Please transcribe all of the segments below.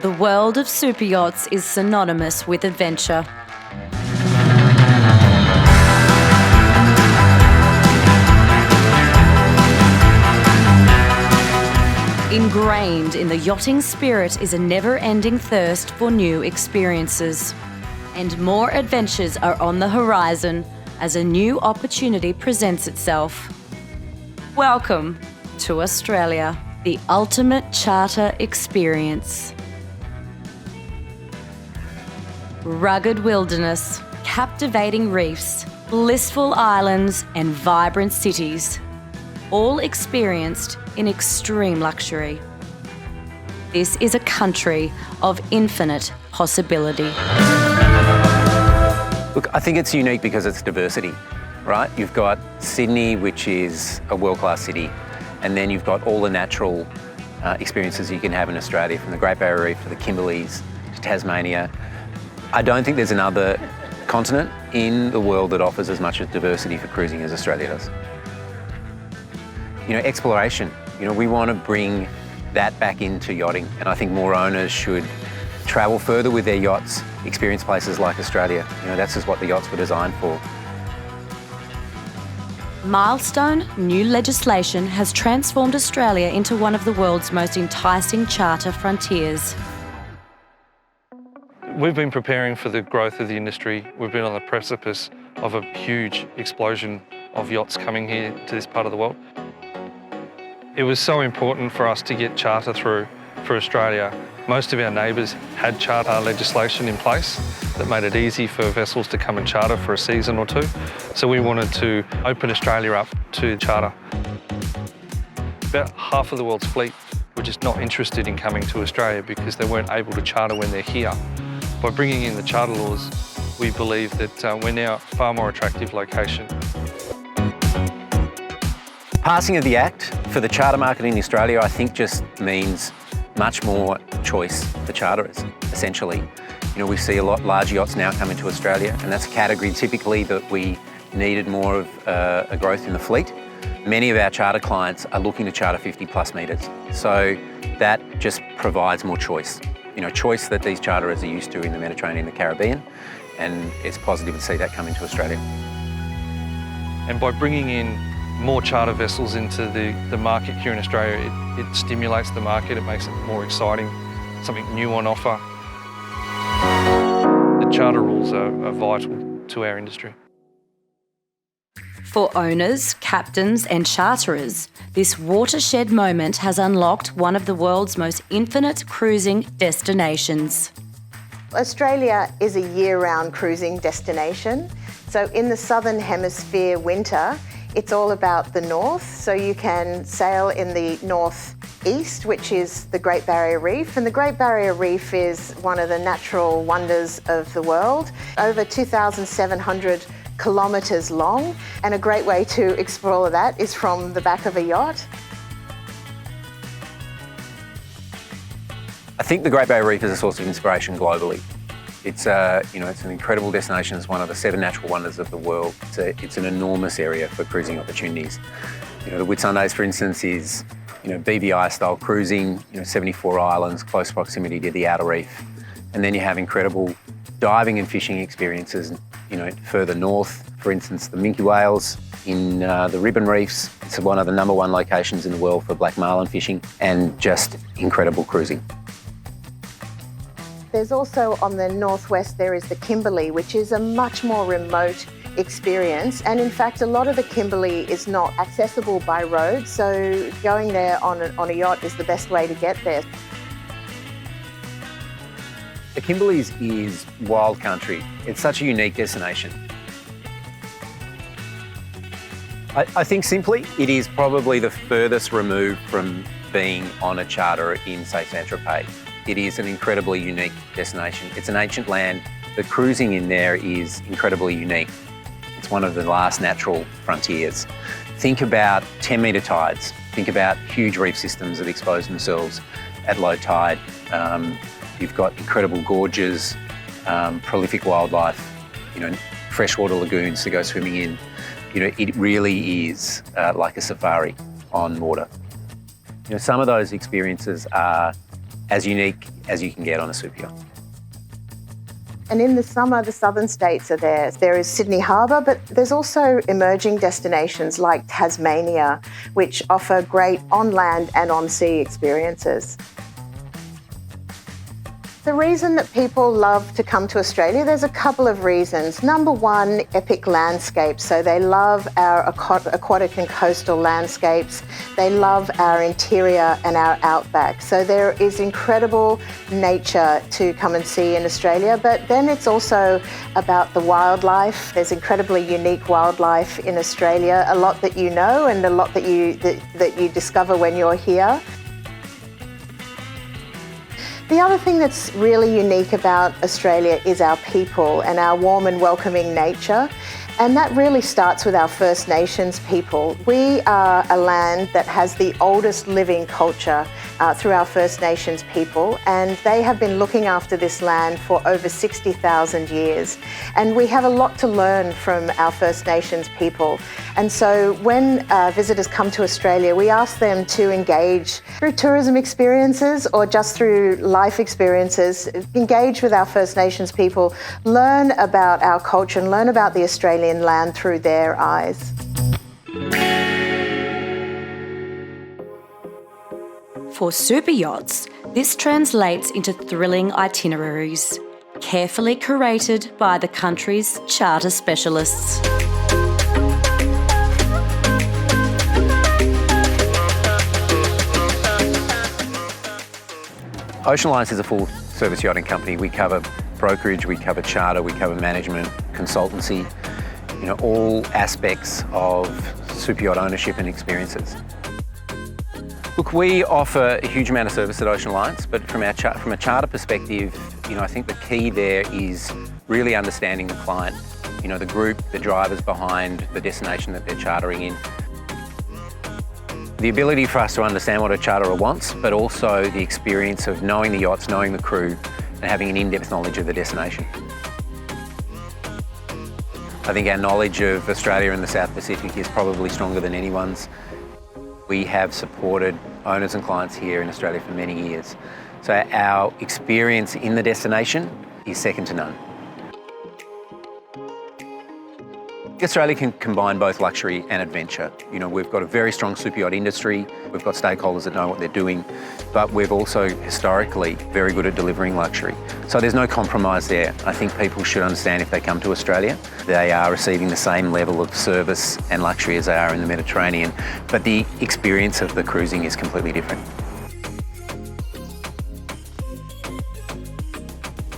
The world of super yachts is synonymous with adventure. Ingrained in the yachting spirit is a never-ending thirst for new experiences. And more adventures are on the horizon as a new opportunity presents itself. Welcome to Australia, the ultimate charter experience. Rugged wilderness, captivating reefs, blissful islands and vibrant cities, all experienced in extreme luxury. This is a country of infinite possibility. Look, I think it's unique because it's diversity, right? You've got Sydney, which is a world-class city, and then you've got all the natural experiences you can have in Australia, from the Great Barrier Reef to the Kimberleys to Tasmania. I don't think there's another continent in the world that offers as much diversity for cruising as Australia does. You know, exploration. You know, we want to bring that back into yachting, and I think more owners should travel further with their yachts, experience places like Australia. You know, that's just what the yachts were designed for. Milestone new legislation has transformed Australia into one of the world's most enticing charter frontiers. We've been preparing for the growth of the industry. We've been on the precipice of a huge explosion of yachts coming here to this part of the world. It was so important for us to get charter through for Australia. Most of our neighbours had charter legislation in place that made it easy for vessels to come and charter for a season or two. So we wanted to open Australia up to charter. About half of the world's fleet were just not interested in coming to Australia because they weren't able to charter when they're here. By bringing in the charter laws, we believe that we're now a far more attractive location. Passing of the Act for the charter market in Australia, I think, just means much more choice for charterers, essentially. You know, we see a lot larger yachts now come into Australia, and that's a category typically that we needed more of a growth in the fleet. Many of our charter clients are looking to charter 50 plus metres, so that just provides more choice. You know, choice that these charterers are used to in the Mediterranean and the Caribbean, and it's positive to see that come into Australia. And by bringing in more charter vessels into the market here in Australia, it stimulates the market, it makes it more exciting, something new on offer. The charter rules are vital to our industry. For owners, captains and charterers, this watershed moment has unlocked one of the world's most infinite cruising destinations. Australia is a year-round cruising destination. So in the Southern Hemisphere winter, it's all about the north, so you can sail in the northeast, which is the Great Barrier Reef. And the Great Barrier Reef is one of the natural wonders of the world, over 2,700 kilometres long. And a great way to explore that is from the back of a yacht. I think the Great Barrier Reef is a source of inspiration globally. It's it's an incredible destination. It's one of the 7 natural wonders of the world. It's an enormous area for cruising opportunities. You know, the Whitsundays, for instance, is BVI style cruising. 74 islands, close proximity to the outer reef, and then you have incredible diving and fishing experiences. Further north, for instance, the minke whales in the Ribbon Reefs. It's one of the #1 locations in the world for black marlin fishing, and just incredible cruising. There's also on the northwest, there is the Kimberley, which is a much more remote experience. And in fact, a lot of the Kimberley is not accessible by road. So going there on a yacht is the best way to get there. The Kimberleys is wild country. It's such a unique destination. I think simply it is probably the furthest removed from being on a charter in, say, Saint-Tropez. It is an incredibly unique destination. It's an ancient land. The cruising in there is incredibly unique. It's one of the last natural frontiers. Think about 10-metre tides. Think about huge reef systems that expose themselves at low tide. You've got incredible gorges, prolific wildlife, freshwater lagoons to go swimming in. It really is like a safari on water. Some of those experiences are as unique as you can get on a super yacht. And in the summer, the southern states are there. There is Sydney Harbour, but there's also emerging destinations like Tasmania, which offer great on-land and on-sea experiences. The reason that people love to come to Australia, there's a couple of reasons. Number one, epic landscapes. So they love our aquatic and coastal landscapes. They love our interior and our outback. So there is incredible nature to come and see in Australia, but then it's also about the wildlife. There's incredibly unique wildlife in Australia, a lot that you know and a lot that you discover when you're here. The other thing that's really unique about Australia is our people and our warm and welcoming nature. And that really starts with our First Nations people. We are a land that has the oldest living culture through our First Nations people, and they have been looking after this land for over 60,000 years. And we have a lot to learn from our First Nations people. And so when visitors come to Australia, we ask them to engage through tourism experiences or just through life experiences, engage with our First Nations people, learn about our culture and learn about the Australian land through their eyes. For super yachts, this translates into thrilling itineraries, carefully curated by the country's charter specialists. Ocean Alliance is a full-service yachting company. We cover brokerage, we cover charter, we cover management, consultancy, all aspects of super yacht ownership and experiences. Look, we offer a huge amount of service at Ocean Alliance, but from a charter perspective, I think the key there is really understanding the client, the group, the drivers behind the destination that they're chartering in. The ability for us to understand what a charterer wants, but also the experience of knowing the yachts, knowing the crew, and having an in-depth knowledge of the destination. I think our knowledge of Australia and the South Pacific is probably stronger than anyone's. We have supported owners and clients here in Australia for many years. So our experience in the destination is second to none. Australia can combine both luxury and adventure. We've got a very strong super yacht industry, we've got stakeholders that know what they're doing, but we've also historically very good at delivering luxury. So there's no compromise there. I think people should understand if they come to Australia, they are receiving the same level of service and luxury as they are in the Mediterranean, but the experience of the cruising is completely different.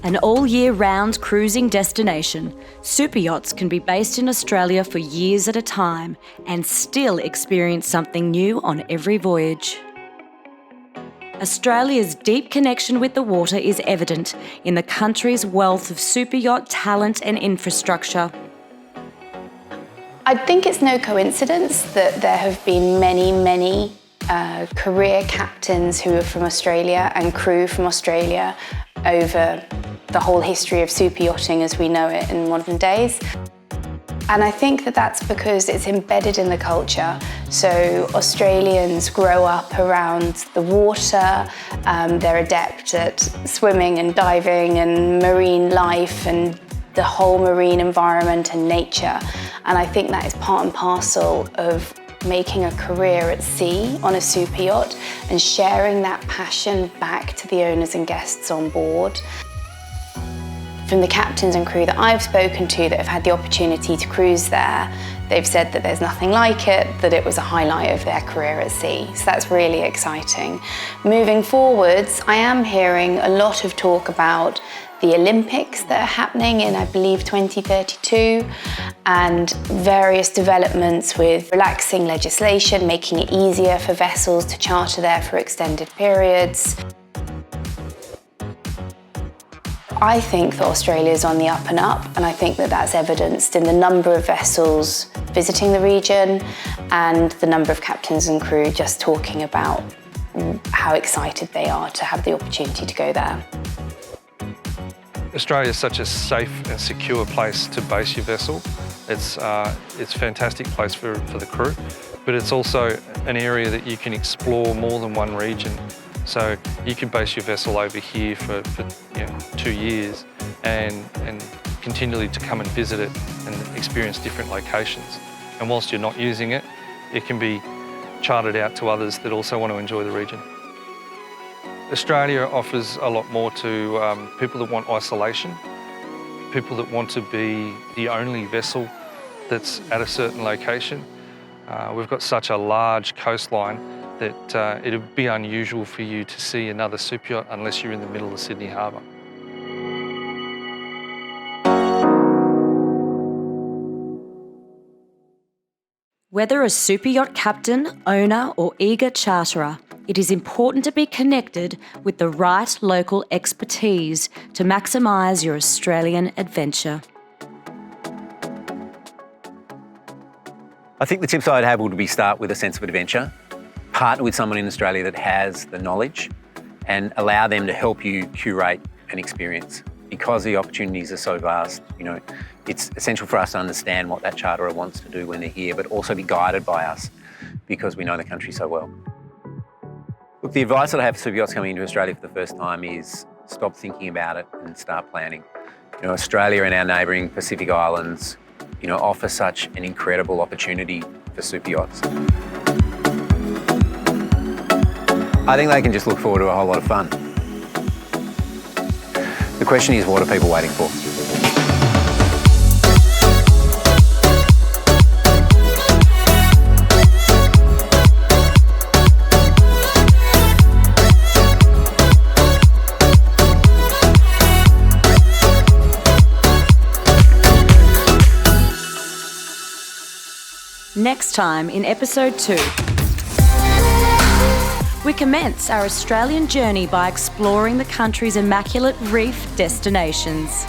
An all-year-round cruising destination, super yachts can be based in Australia for years at a time and still experience something new on every voyage. Australia's deep connection with the water is evident in the country's wealth of super yacht talent and infrastructure. I think it's no coincidence that there have been many career captains who are from Australia and crew from Australia over the whole history of super yachting as we know it in modern days. And I think that that's because it's embedded in the culture. So Australians grow up around the water, they're adept at swimming and diving and marine life and the whole marine environment and nature. And I think that is part and parcel of making a career at sea on a super yacht and sharing that passion back to the owners and guests on board. From the captains and crew that I've spoken to that have had the opportunity to cruise there, they've said that there's nothing like it, that it was a highlight of their career at sea. So that's really exciting. Moving forwards, I am hearing a lot of talk about the Olympics that are happening in, I believe, 2032, and various developments with relaxing legislation, making it easier for vessels to charter there for extended periods. I think that Australia is on the up and up, and I think that that's evidenced in the number of vessels visiting the region and the number of captains and crew just talking about how excited they are to have the opportunity to go there. Australia is such a safe and secure place to base your vessel. It's a fantastic place for the crew, but it's also an area that you can explore more than one region. So you can base your vessel over here for 2 years and continually to come and visit it and experience different locations. And whilst you're not using it, it can be chartered out to others that also want to enjoy the region. Australia offers a lot more to people that want isolation, people that want to be the only vessel that's at a certain location. We've got such a large coastline that it would be unusual for you to see another super yacht unless you're in the middle of Sydney Harbour. Whether a super yacht captain, owner or eager charterer, it is important to be connected with the right local expertise to maximise your Australian adventure. I think the tips I'd have would be start with a sense of adventure, partner with someone in Australia that has the knowledge and allow them to help you curate an experience. Because the opportunities are so vast, it's essential for us to understand what that charterer wants to do when they're here, but also be guided by us because we know the country so well. Look, the advice that I have for super yachts coming into Australia for the first time is stop thinking about it and start planning. Australia and our neighbouring Pacific Islands, offer such an incredible opportunity for super yachts. I think they can just look forward to a whole lot of fun. The question is, what are people waiting for? Next time in episode 2, we commence our Australian journey by exploring the country's immaculate reef destinations.